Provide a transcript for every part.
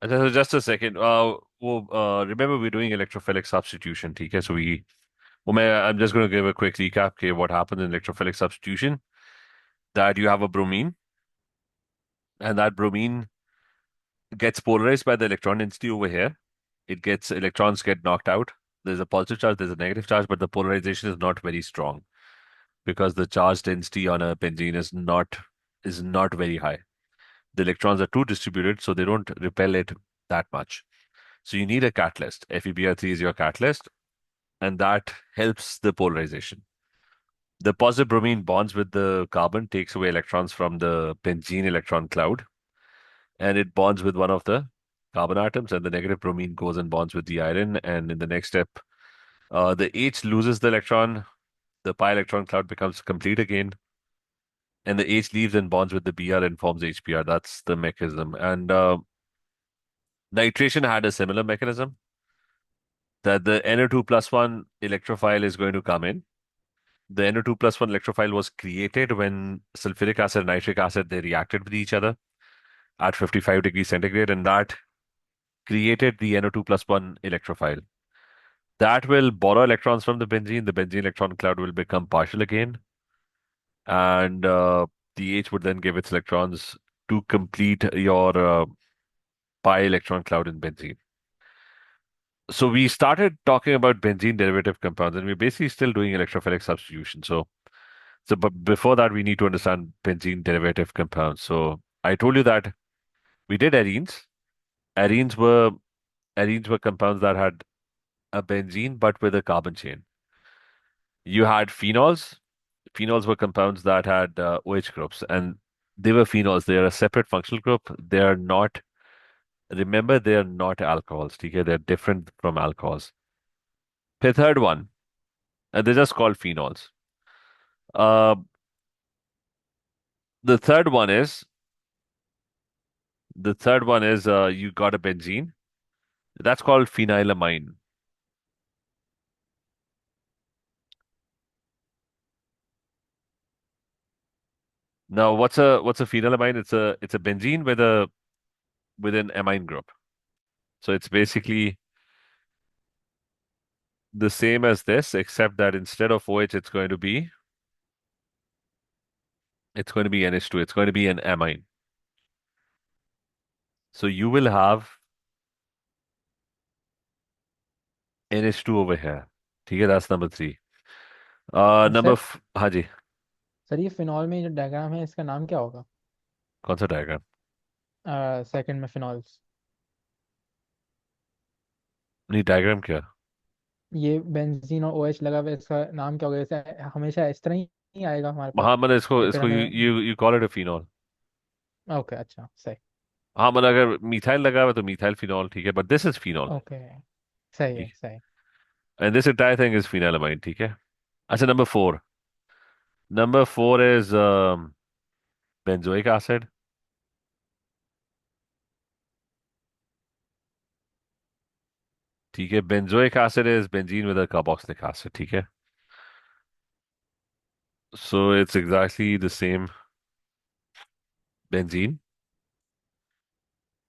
So just a second. Remember we're doing electrophilic substitution, ठीक है? I'm just going to give a quick recap. Okay, what happens in electrophilic substitution? That you have a bromine, and that bromine gets polarized by the electron density over here. Electrons get knocked out. There's a positive charge, there's a negative charge, but the polarization is not very strong because the charge density on a benzene is not very high. The electrons are too distributed, so they don't repel it that much. So you need a catalyst. FeBr3 is your catalyst, and that helps the polarization. The positive bromine bonds with the carbon, takes away electrons from the benzene electron cloud, and it bonds with one of the carbon atoms, and the negative bromine goes and bonds with the iron. And in the next step, the H loses the electron, the pi electron cloud becomes complete again, and the H leaves and bonds with the Br and forms HBr. That's the mechanism. And nitration had a similar mechanism, that the NO2 plus 1 electrophile is going to come in. The NO2 plus 1 electrophile was created when sulfuric acid and nitric acid, they reacted with each other at 55 degrees centigrade, and that created the NO2 plus 1 electrophile. That will borrow electrons from the benzene. The benzene electron cloud will become partial again, and the H would then give its electrons to complete your pi electron cloud in benzene. So we started talking about benzene derivative compounds, and we're basically still doing electrophilic substitution. But before that, we need to understand benzene derivative compounds. So I told you that we did arenes. Arenes were arenes were compounds that had a benzene but with a carbon chain. You had phenols. Phenols were compounds that had OH groups, and they were phenols. They are a separate functional group. They are not. Remember, they are not alcohols. Okay, they're different from alcohols. The third one, they're just called phenols. Uh, the third one is you got a benzene. That's called phenylamine. Now, what's a phenylamine? It's a benzene with an amine group. So it's basically the same as this, except that instead of OH, it's going to be NH2. It's going to be an amine. So you will have NH2 over here. ठीक है, that's number three. Sir हाँ जी, sir ये phenol में जो diagram है इसका नाम क्या होगा? कौन सा डायग्राम? सेकंड में फिनॉल्स। नहीं, डायग्राम क्या? ये बेंजीन और ओएच लगा हुआ है, इसका नाम क्या होगा? जैसे हमेशा इस तरह ही आएगा हमारे पास हाँ, मतलब इसको चित्र इसको यू में। You you call it a phenol. Okay, अच्छा, सही। हाँ, मतलब अगर मिथाइल लगा हुआ है तो मिथाइल फिनॉल, ठीक है, but this is phenol. Okay, सही है, ठीक. सही। And this entire thing is phenylamine, ठीक है. अच्छा, number four is benzoic acid. ठीक है, benzoic acid is benzene with a carboxylic acid, ठीक है. So it's exactly the same benzene,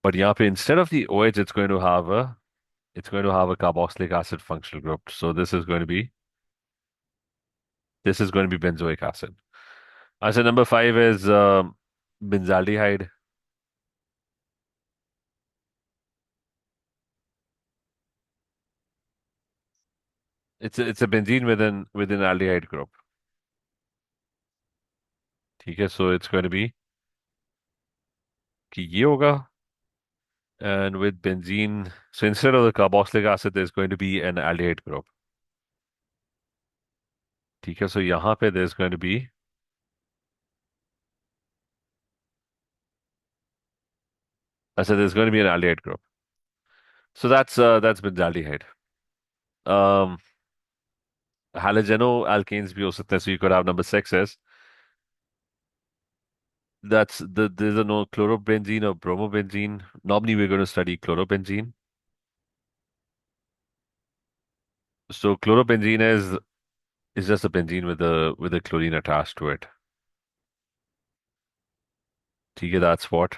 but यहाँ पे instead of the OH, it's going to have a carboxylic acid functional group. So this is going to be benzoic acid. Acid number five is benzaldehyde. It's a benzene with an aldehyde group. ठीक है, so it's going to be कि ये होगा, and with benzene, so instead of the carboxylic acid, there's going to be an aldehyde group. ठीक है, so यहाँ पे there's going to be, I said there's going to be an aldehyde group. So that's benzaldehyde. Um, Halogenoalkanes भी हो सकते हैं. So you could have number six is, there's a no chlorobenzene or bromobenzene. Normally we're going to study chlorobenzene. So chlorobenzene is just a benzene with a chlorine attached to it. ठीक है, that's what.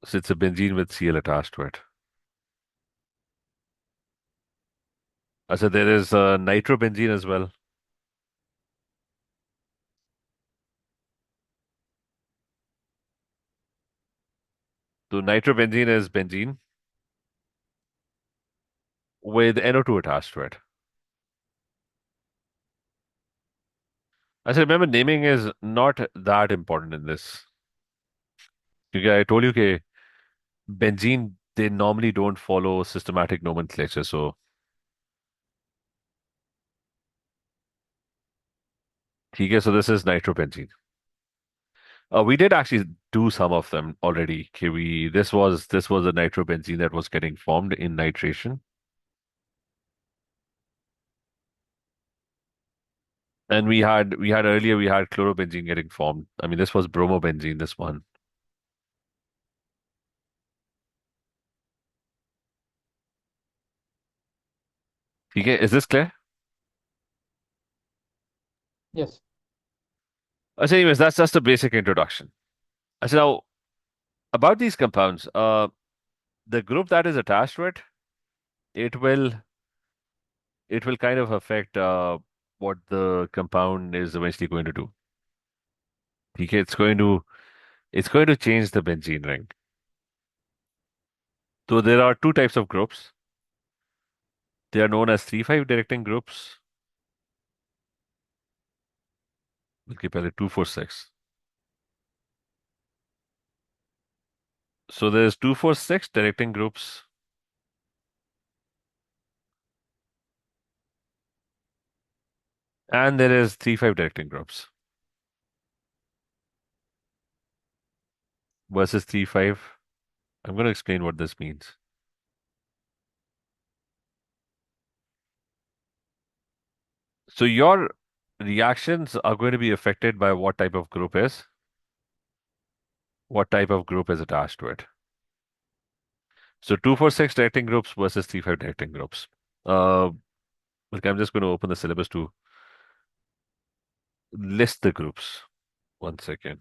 So it's a benzene with Cl attached to it. So there is nitrobenzene as well. So nitrobenzene is benzene with NO2 attached to it. I said, remember, naming is not that important in this. Because I told you, okay, benzene, they normally don't follow systematic nomenclature. So, ठीक है, so this is nitrobenzene. We did actually do some of them already. Okay, this was a nitrobenzene that was getting formed in nitration. And we had earlier we had chlorobenzene getting formed. I mean, this was bromobenzene, this one. Okay, is this clear? Yes. So anyways, that's just a basic introduction. I said now about these compounds, the group that is attached to it, it will it will kind of affect what the compound is eventually going to do. Okay, it's going to change the benzene ring. So there are two types of groups. They are known as 3,5 directing groups. Okay, पहले 2,4,6. So there's 2,4,6 directing groups, and there is 3,5 directing groups versus 3,5. I'm going to explain what this means. So your reactions are going to be affected by what type of group is attached to it. So 2,4,6 directing groups versus 3,5 directing groups. Uh, look, I'm just going to open the syllabus to list the groups. One second.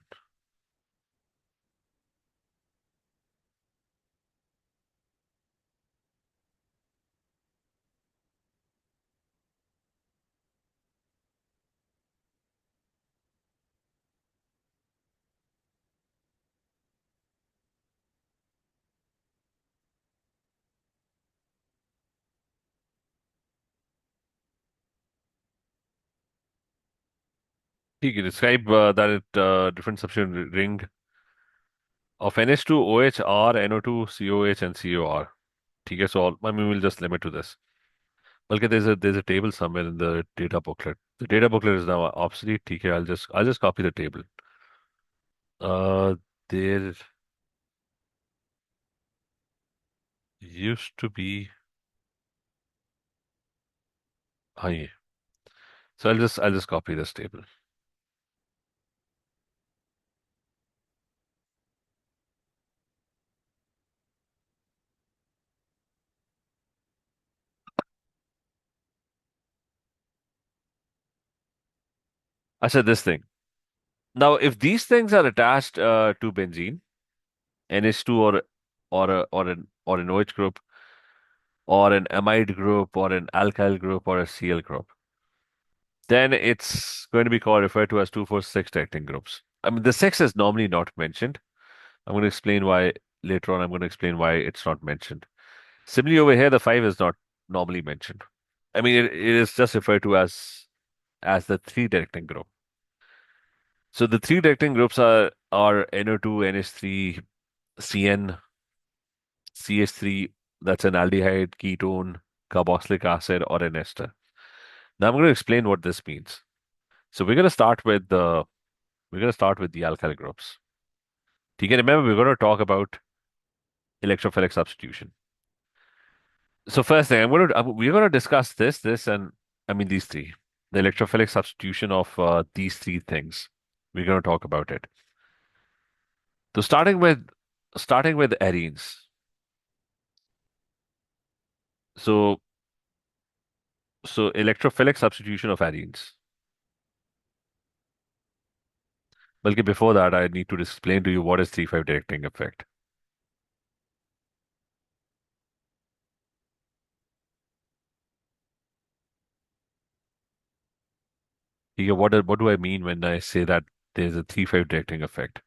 ठीक है, describe that different substitution ring of NH2OH, R, NO2, COH, and COR. ठीक है, so I mean we'll just limit to this. Okay, there's a table somewhere in the data booklet. The data booklet is now obsolete. ठीक है, I'll just copy the table. Uh, there used to be. हाँ ये. So I'll just copy this table. I said this thing. Now, if these things are attached to benzene, NH2 or an OH group or an amide group or an alkyl group or a Cl group, then it's going to be referred to as 2,4,6 directing groups. I mean, the six is normally not mentioned. I'm going to explain why later on. I'm going to explain why it's not mentioned. Similarly, over here, the five is not normally mentioned. I mean, it is just referred to as the three directing group. So the three directing groups are NO2, NH3, CN, CH3. That's an aldehyde, ketone, carboxylic acid, or an ester. Now I'm going to explain what this means. So we're going to start with the alkyl groups. ठीक है, remember we're going to talk about electrophilic substitution. So first thing, we're going to discuss this, and I mean these three, the electrophilic substitution of these three things. We're going to talk about it. So starting with arenes. So so electrophilic substitution of arenes. Well, before that, I need to explain to you what is 3,5 directing effect. ठीक है, what do I mean when I say that there's a 3,5 directing effect?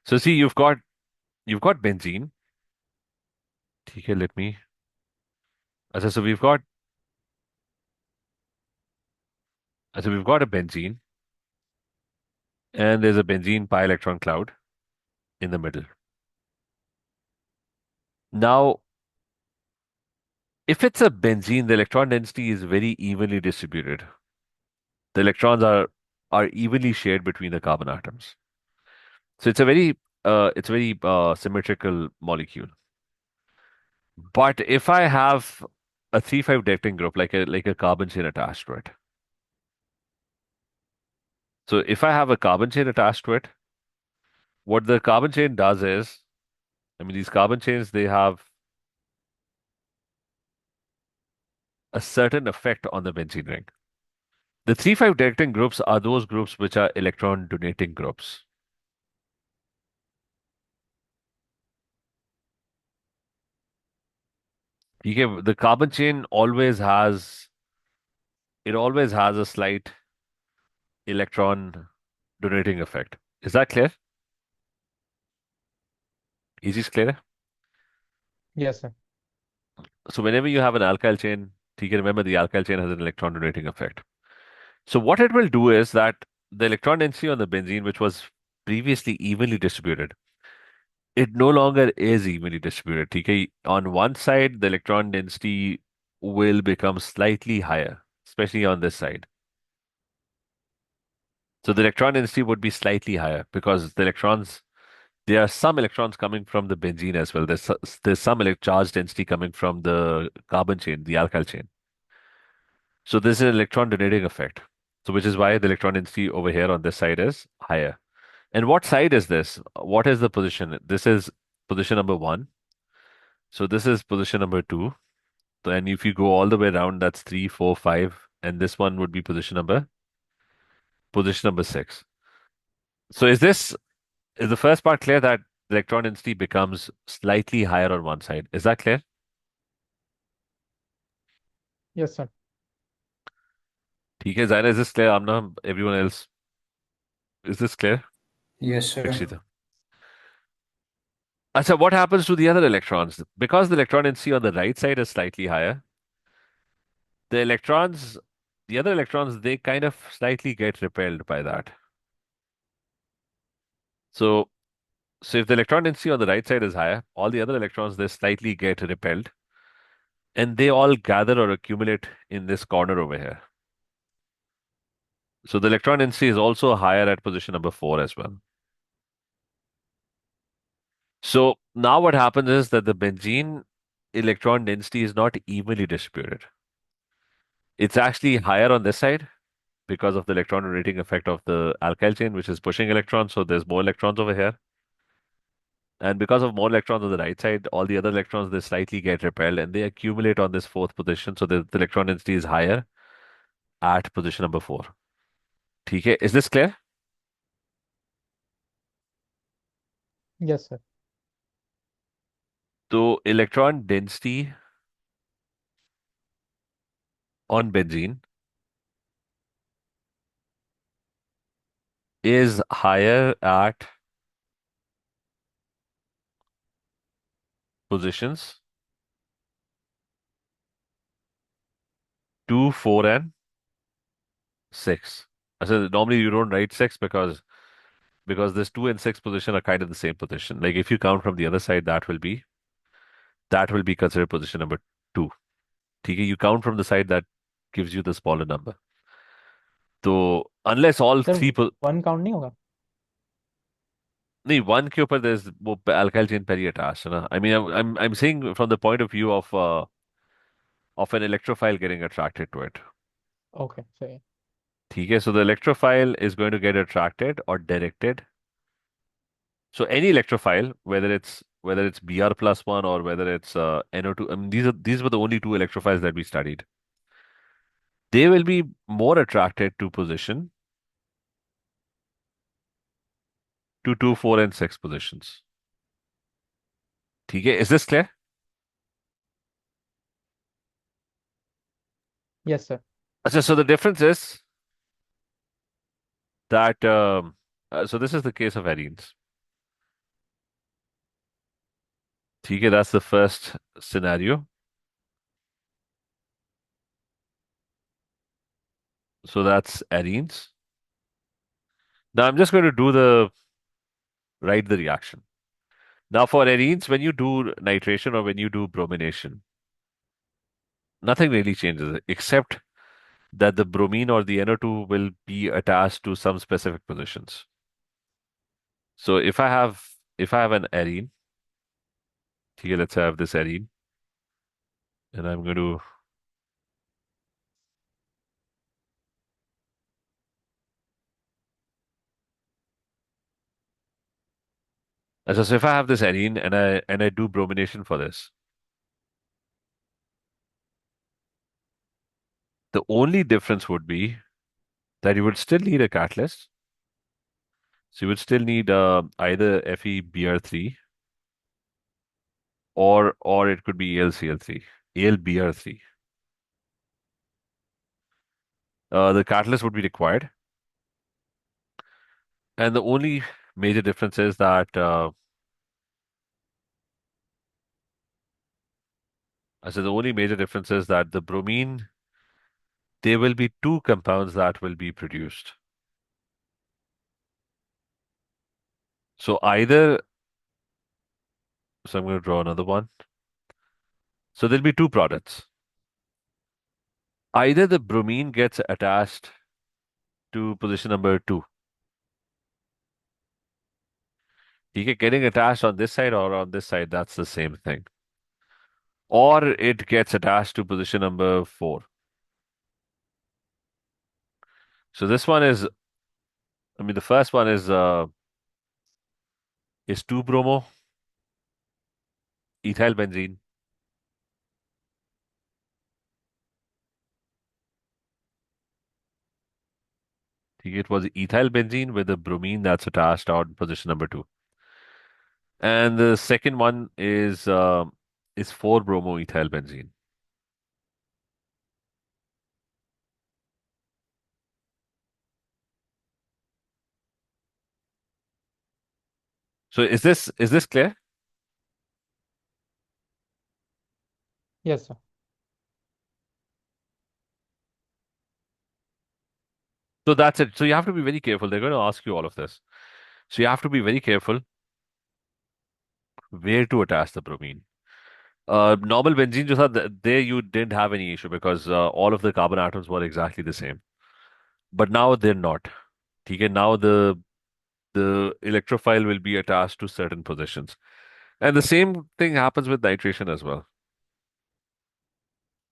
So see, you've got benzene. ठीक है, let me. अच्छा, so we've got a benzene, and there's a benzene pi electron cloud in the middle. Now, if it's a benzene, the electron density is very evenly distributed. The electrons are evenly shared between the carbon atoms. So it's a very symmetrical molecule. But if I have a 3,5 directing group like a carbon chain attached to it. So if I have a carbon chain attached to it, what the carbon chain does is, I mean, these carbon chains, they have a certain effect on the benzene ring. The 3,5 directing groups are those groups which are electron donating groups. The carbon chain always has a slight electron donating effect. Is that clear? Is this clear? Yes sir. So whenever you have an alkyl chain, you can remember the alkyl chain has an electron donating effect. So what it will do is that the electron density on the benzene, which was previously evenly distributed, it no longer is evenly distributed. Okay? On one side, the electron density will become slightly higher, especially on this side. So the electron density would be slightly higher because there are some electrons coming from the benzene as well. There's some charge density coming from the carbon chain, the alkyl chain. So this is an electron donating effect. So which is why the electron density over here on this side is higher. And what side is this? What is the position? This is position number one. So this is position number two. And if you go all the way around, that's three, four, five, and this one would be position number six. So is the first part clear that the electron density becomes slightly higher on one side? Is that clear? Yes sir. ठीक है, Zaina, is this clear? Amna, everyone else, is this clear? Yes, sir. Rakshita. So what happens to the other electrons? Because the electron density on the right side is slightly higher, the electrons, the other electrons, they kind of slightly get repelled by that. So, so if the electron density on the right side is higher, all the other electrons, they slightly get repelled and they all gather or accumulate in this corner over here. So the electron density is also higher at position number four as well. So now what happens is that the benzene electron density is not evenly distributed. It's actually higher on this side because of the electron donating effect of the alkyl chain, which is pushing electrons. So there's more electrons over here. And because of more electrons on the right side, all the other electrons, they slightly get repelled and they accumulate on this fourth position. So the electron density is higher at position number four. Okay, is this clear? Yes sir. So electron density on benzene is higher at positions 2, 4, and 6. So normally you don't write 6 because this 2 and 6 position are kind of the same position. Like if you count from the other side, that will be considered position number 2. Okay, you count from the side that gives you the smaller number. So unless all sir three one count नहीं होगा. नहीं, one के ऊपर there's वो alkyl chain per attached है ना. I mean I'm saying from the point of view of an electrophile getting attracted to it. Okay सही. ठीक है, so the electrophile is going to get attracted or directed. So any electrophile, whether it's Br plus one or whether it's NO2, I mean these were the only two electrophiles that we studied. They will be more attracted to position to 2, 4, and 6 positions. ठीक है, is this clear? Yes sir. अच्छा, so the difference is that so this is the case of arenes. Okay, that's the first scenario. So that's arenes. Now I'm just going to do the write the reaction. Now for arenes, when you do nitration or when you do bromination, nothing really changes except that the bromine or the NO2 will be attached to some specific positions. So if I have an arene, okay, let's have this arene, and I'm going to so if I have this arene and I do bromination for this, the only difference would be that you would still need a catalyst. So you would still need either FeBr3 or it could be AlCl3, AlBr3. The catalyst would be required, and the only major difference is that I said the only major difference is that the bromine, there will be two compounds that will be produced. So either, so I'm going to draw another one. So there'll be two products. Either the bromine gets attached to position number two. Getting attached on this side or on this side, that's the same thing. Or it gets attached to position number four. So this one is, I mean, the first one is 2-bromo ethyl benzene. It was ethyl benzene with the bromine that's attached on position number two. And the second one is 4-bromo ethyl benzene. So is this clear? Yes, sir. So that's it. So you have to be very careful. They're going to ask you all of this. So you have to be very careful where to attach the bromine. Normal benzene जो था, there you didn't have any issue because all of the carbon atoms were exactly the same. But now they're not. ठीक है, now the electrophile will be attached to certain positions. And the same thing happens with nitration as well.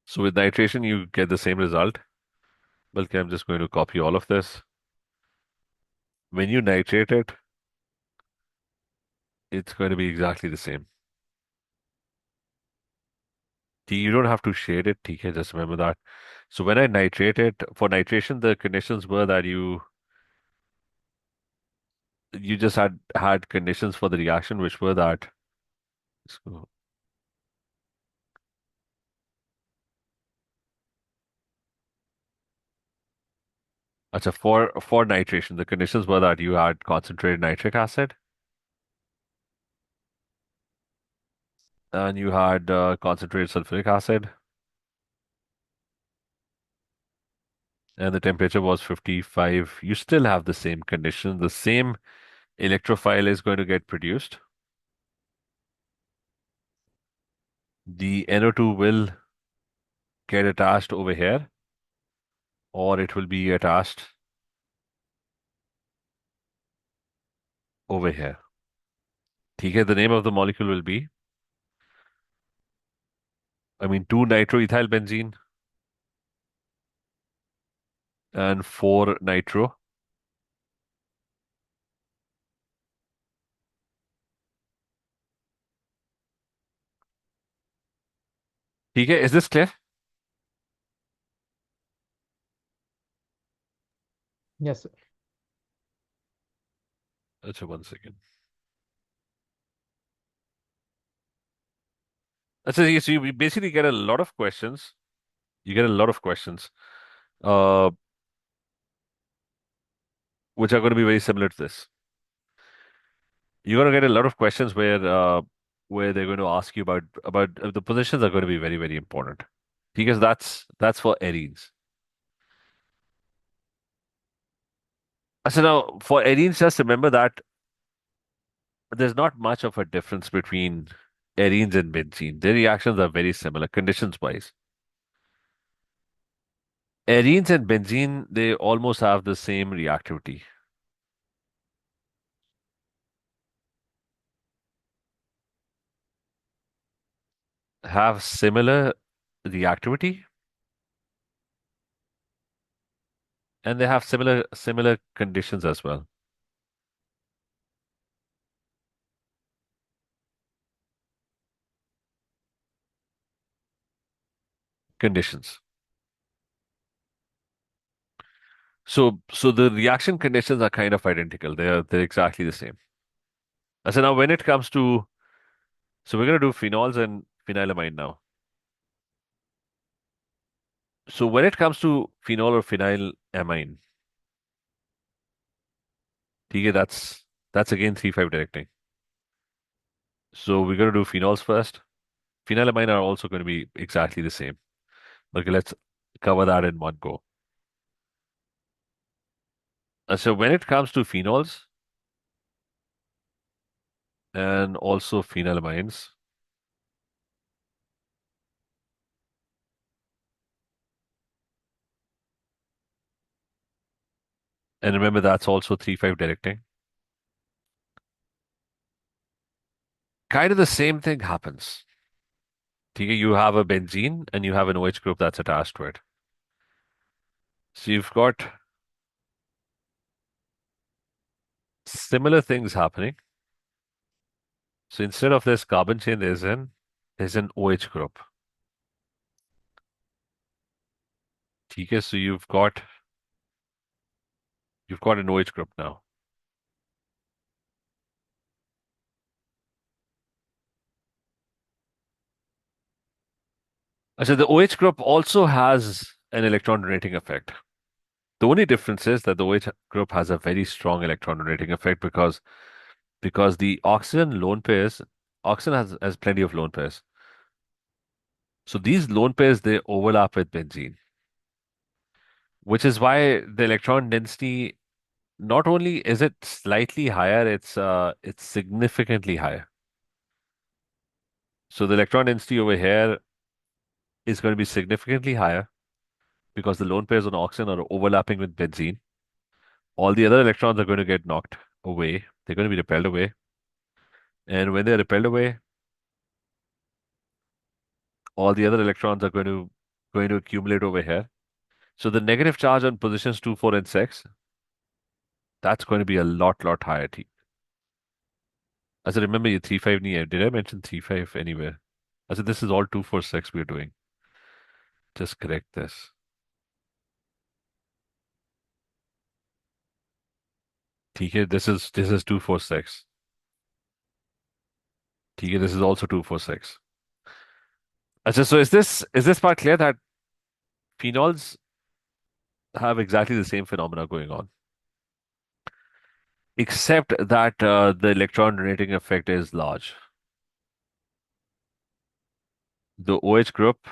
So with nitration, you get the same result. Okay, I'm just going to copy all of this. When you nitrate it, it's going to be exactly the same. You don't have to shade it, TK, just remember that. So when I nitrate it, for nitration, the conditions were that you just had conditions for the reaction, which were that. So, for nitration, the conditions were that you had concentrated nitric acid and you had concentrated sulfuric acid, and the temperature was 55. You still have the same condition. The same electrophile is going to get produced. The NO2 will get attached over here, or it will be attached over here. Okay, the name of the molecule will be, 2-nitroethyl benzene and 4-nitro. Okay, is this clear? Yes, sir. That's 1 second. So you basically get a lot of questions. You get a lot of questions. Uh, which are going to be very similar to this. You're going to get a lot of questions where they're going to ask you about the positions are going to be very, very important because that's for arenes. So now for arenes, just remember that there's not much of a difference between arenes and benzene. Their reactions are very similar conditions wise. Arenes and benzene, they almost have the same reactivity, have similar reactivity, and they have similar conditions as well. Conditions. So the reaction conditions are kind of identical. They're exactly the same. So now when it comes to so we're gonna do phenols and phenylamine now. So when it comes to phenol or phenylamine, okay, that's again 3,5 directing. So we're gonna do phenols first. Phenylamine are also going to be exactly the same. Okay, let's cover that in one go. So when it comes to phenols and also phenylamines, and remember that's also 3,5 directing. Kind of the same thing happens. Okay, you have a benzene and you have an OH group that's attached to it. So you've got similar things happening. So instead of this carbon chain, there's an OH group. Okay, so you've got an OH group now. So the OH group also has an electron donating effect. The only difference is that the OH group has a very strong electron donating effect because the oxygen lone pairs, oxygen has plenty of lone pairs. So these lone pairs they overlap with benzene, which is why the electron density not only is it slightly higher, it's significantly higher. So the electron density over here is going to be significantly higher because the lone pairs on oxygen are overlapping with benzene. All the other electrons are going to get knocked away. They're going to be repelled away. And when they're repelled away, all the other electrons are going to accumulate over here. So the negative charge on positions 2, 4, and 6, that's going to be a lot higher. As I remember your 3, 5 near. Did I mention 3, 5 anywhere? I said this is all 2, 4, 6 we're doing. Just correct this. TK, this is 2, 4, 6. TK, this is also 2, 4, 6. Achha, so is this part clear that phenols have exactly the same phenomena going on, except that the electron donating effect is large. The OH group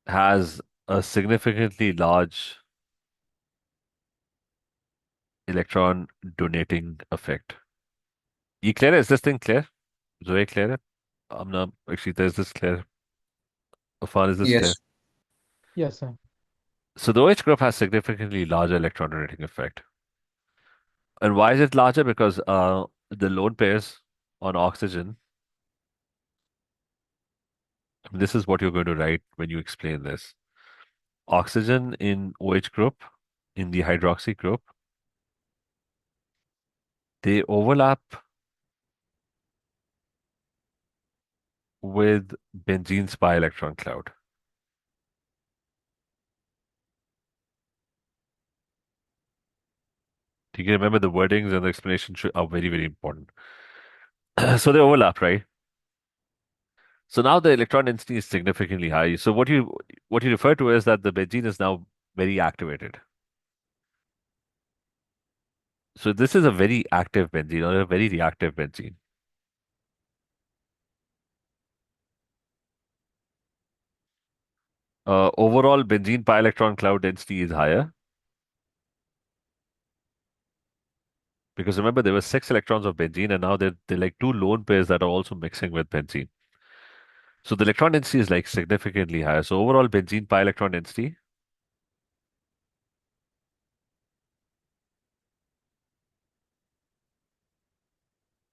has a significantly large electron donating effect. ये clear है? Is this thing clear? Zoe clear है? Amna, Akshita, is this clear? Afan, is this clear? Yes. Yes, sir. So the OH group has significantly larger electron donating effect. And why is it larger? Because the lone pairs on oxygen, this is what you're going to write when you explain this. Oxygen in OH group, in the hydroxy group, they overlap with benzene's pi electron cloud. Do you remember the wordings and the explanation are very, very important. So they overlap, right? So now the electron density is significantly high. So what you refer to is that the benzene is now very activated. So this is a very active benzene or a very reactive benzene. Overall, benzene pi electron cloud density is higher because remember there were 6 electrons of benzene and now they're like two lone pairs that are also mixing with benzene. So the electron density is like significantly higher. So overall, benzene pi electron density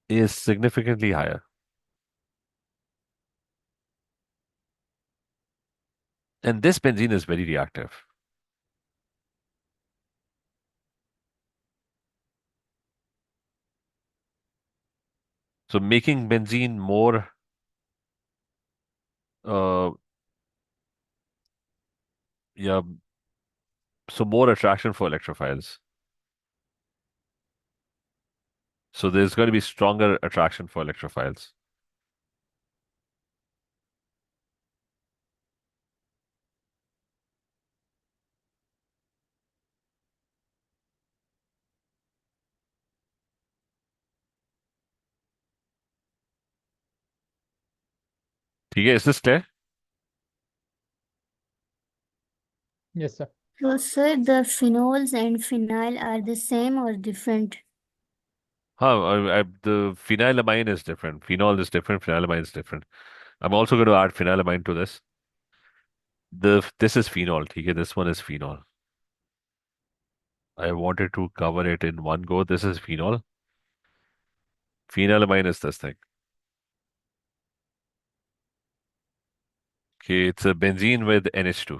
is significantly higher. And this benzene is very reactive. So making benzene more, uh, yeah, so more attraction for electrophiles. So there's going to be stronger attraction for electrophiles. ठीक है, is this clear? Yes, sir. So, sir, the phenols and phenyl are the same or different? The phenylamine is different. Phenol is different. Phenylamine is different. I'm also going to add phenylamine to this. This is phenol. ठीक है, this one is phenol. I wanted to cover it in one go. This is phenol. Phenylamine is this thing. Okay, it's a benzene with NH2.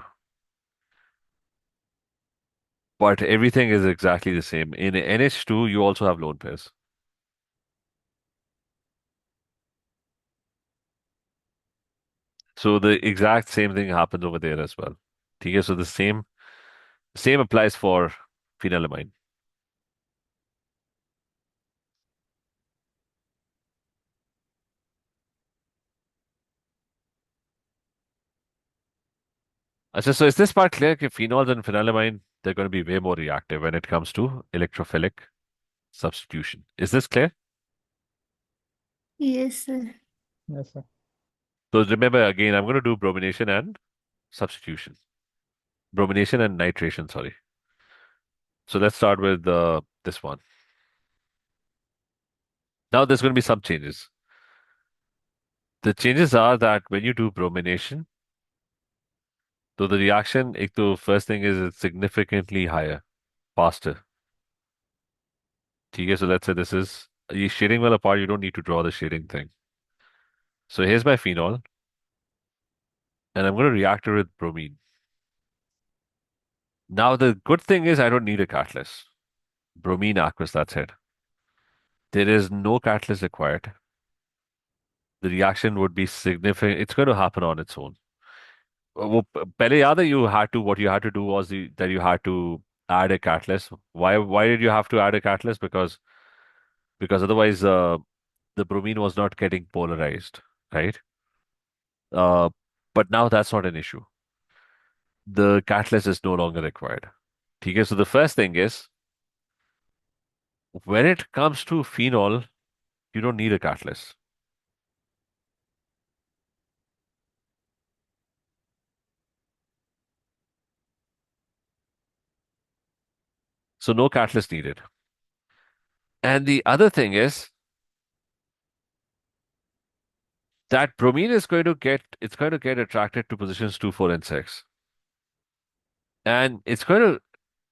But everything is exactly the same. In NH2, you also have lone pairs. So the exact same thing happens over there as well. Okay, so the same applies for phenylamine. So is this part clear? That phenols and phenylamine, they're going to be way more reactive when it comes to electrophilic substitution. Is this clear? Yes, sir. Yes, sir. So remember again, I'm going to do bromination and substitution. Bromination and nitration, sorry. So let's start with this one. Now there's going to be some changes. The changes are that when you do bromination, so the reaction, first thing is it's significantly higher, faster. Okay, so let's say this is ये shading वाला part, you don't need to draw the shading thing. So here's my phenol, and I'm going to react it with bromine. Now the good thing is I don't need a catalyst. Bromine aqueous, that's it. There is no catalyst required. The reaction would be significant. It's going to happen on its own. पहले याद है what you had to do was that you had to add a catalyst. Why did you have to add a catalyst? Because otherwise the bromine was not getting polarized, right? Uh, but now that's not an issue. The catalyst is no longer required. Okay, so the first thing is when it comes to phenol, you don't need a catalyst. So no catalyst needed. And the other thing is that bromine is going to get attracted to positions 2, 4, and 6. And there's going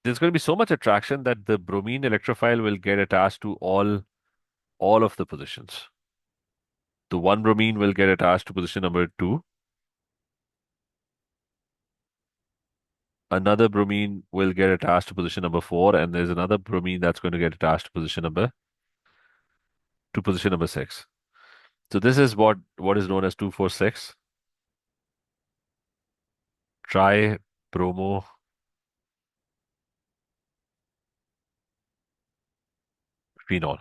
to be so much attraction that the bromine electrophile will get attached to all of the positions. The one bromine will get attached to position number 2. Another bromine will get attached to position number 4, and there's another bromine that's going to get attached to position number 6. So this is what is known as 2, 4, 6 tribromo phenol.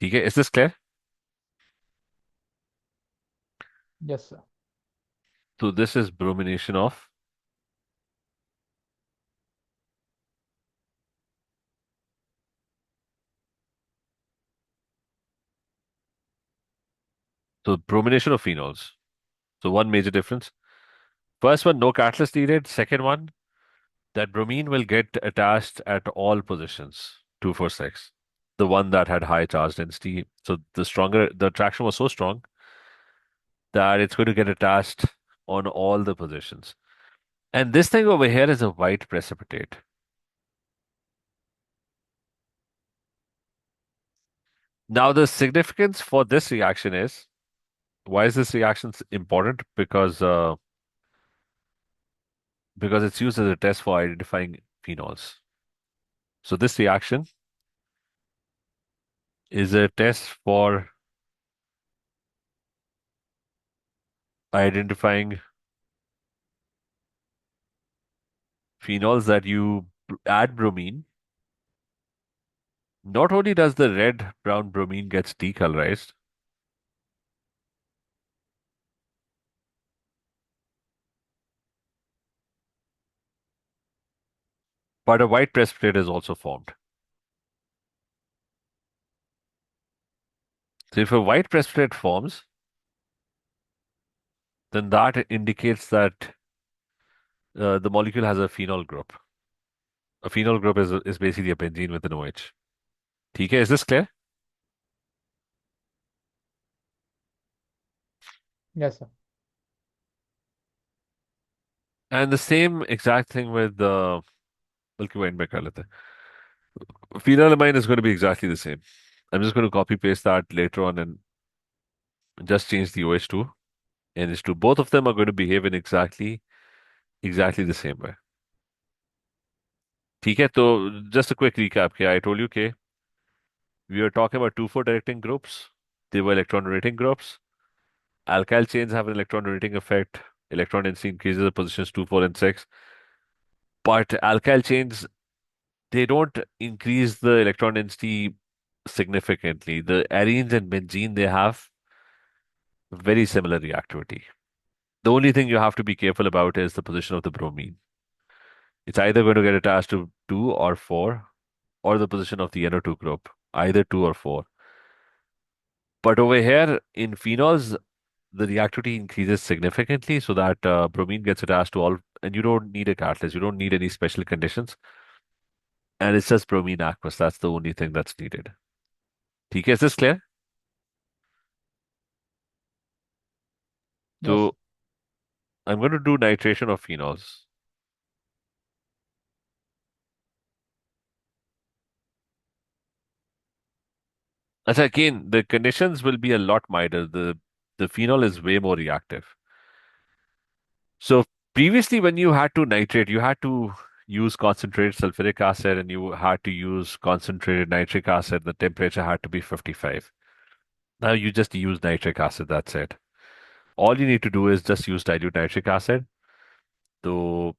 Okay, is this clear? Yes, sir. So this is bromination of So bromination of phenols. So one major difference. First one, no catalyst needed. Second one, that bromine will get attached at all positions, 246. The one that had high charge density. So the attraction was so strong that it's going to get attached on all the positions. And this thing over here is a white precipitate. Now, the significance for this reaction is, why is this reaction important? Because it's used as a test for identifying phenols. So this reaction is a test for identifying phenols that you add bromine. Not only does the red brown bromine gets decolorized, but a white precipitate is also formed. So if a white precipitate forms, then that indicates that the molecule has a phenol group. A phenol group is basically a benzene with an OH. ठीक है? Is this clear? Yes, sir. And the same exact thing with बल्कि वो end में कर लेते हैं. Phenylamine is going to be exactly the same. I'm just going to copy paste that later on and just change the OH to NH2. Both of them are going to behave in exactly the same way. ठीक है? तो just a quick recap here. I told you okay, we were talking about 2,4 directing groups. They were electron donating groups. Alkyl chains have an electron donating effect. Electron density increases at positions 2, 4, and 6. But alkyl chains, they don't increase the electron density significantly. The arenes and benzene, they have very similar reactivity. The only thing you have to be careful about is the position of the bromine. It's either going to get attached to 2 or 4, or the position of the NO2 group, either 2 or 4. But over here in phenols, the reactivity increases significantly so that bromine gets attached to all, and you don't need a catalyst. You don't need any special conditions. And it's just bromine aqueous. That's the only thing that's needed. ठीक है? Is this clear? Yes. So I'm going to do nitration of phenols. As again, the conditions will be a lot milder. The phenol is way more reactive. So previously, when you had to nitrate, you had to use concentrated sulfuric acid and you had to use concentrated nitric acid. The temperature had to be 55. Now you just use nitric acid. That's it. All you need to do is just use dilute nitric acid. So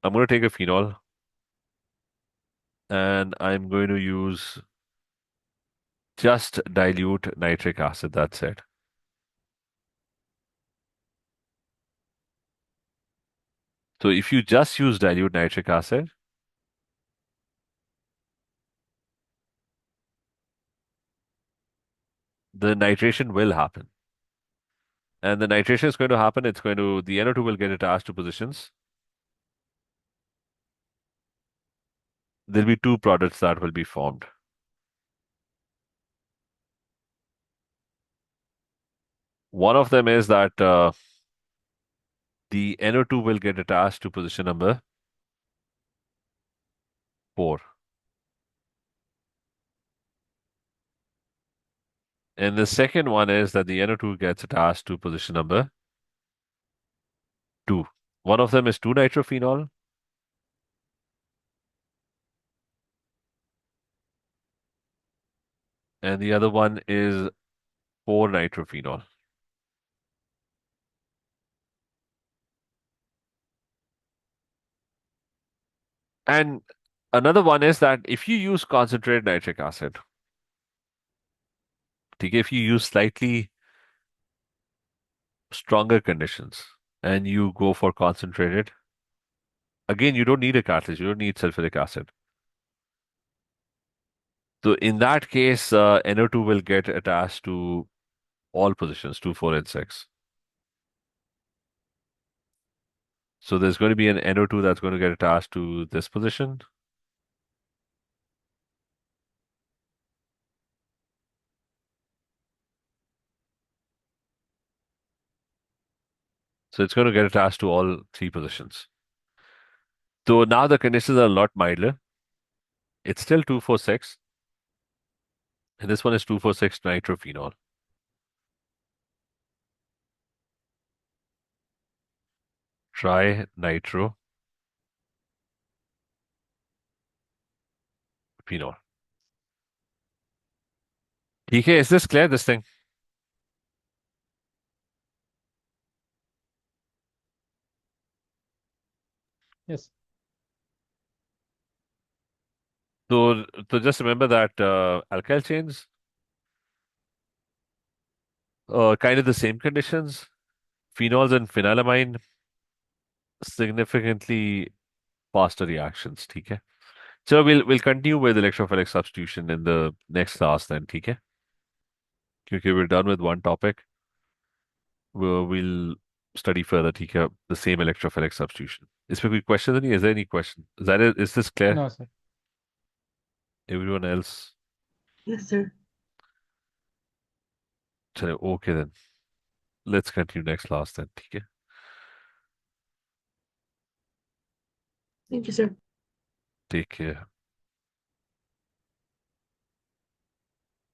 I'm going to take a phenol and I'm going to use just dilute nitric acid. That's it. So if you just use dilute nitric acid, the nitration will happen. And the nitration is going to happen. The NO2 will get attached to positions. There'll be two products that will be formed. One of them is that the NO2 will get attached to position number 4. And the second one is that the NO2 gets attached to position number 2. One of them is 2-nitrophenol, and the other one is 4-nitrophenol. And another one is that if you use concentrated nitric acid, okay, if you use slightly stronger conditions and you go for concentrated, again, you don't need a catalyst, you don't need sulfuric acid. So in that case, NO2 will get attached to all positions, 2, 4, and 6. So there's going to be an NO2 that's going to get attached to this position. So it's going to get attached to all 3 positions. So now the conditions are a lot milder. It's still 2,4,6, and this one is 2,4,6 nitrophenol. Try nitrophenol. ठीक है, is this clear, this thing? Yes. So just remember that alkyl chains, kind of the same conditions. Phenols and phenylamine, significantly faster reactions. ठीक है. So we'll continue with electrophilic substitution in the next class then. ठीक है. क्योंकि we're done with one topic. We'll study further. ठीक है. The same electrophilic substitution. इसमें कोई question नहीं? Is there any question? Is this clear? No, sir. Everyone else? Yes, sir. चलो, okay then. Let's continue next class then. ठीक है. Thank you, sir. Take care.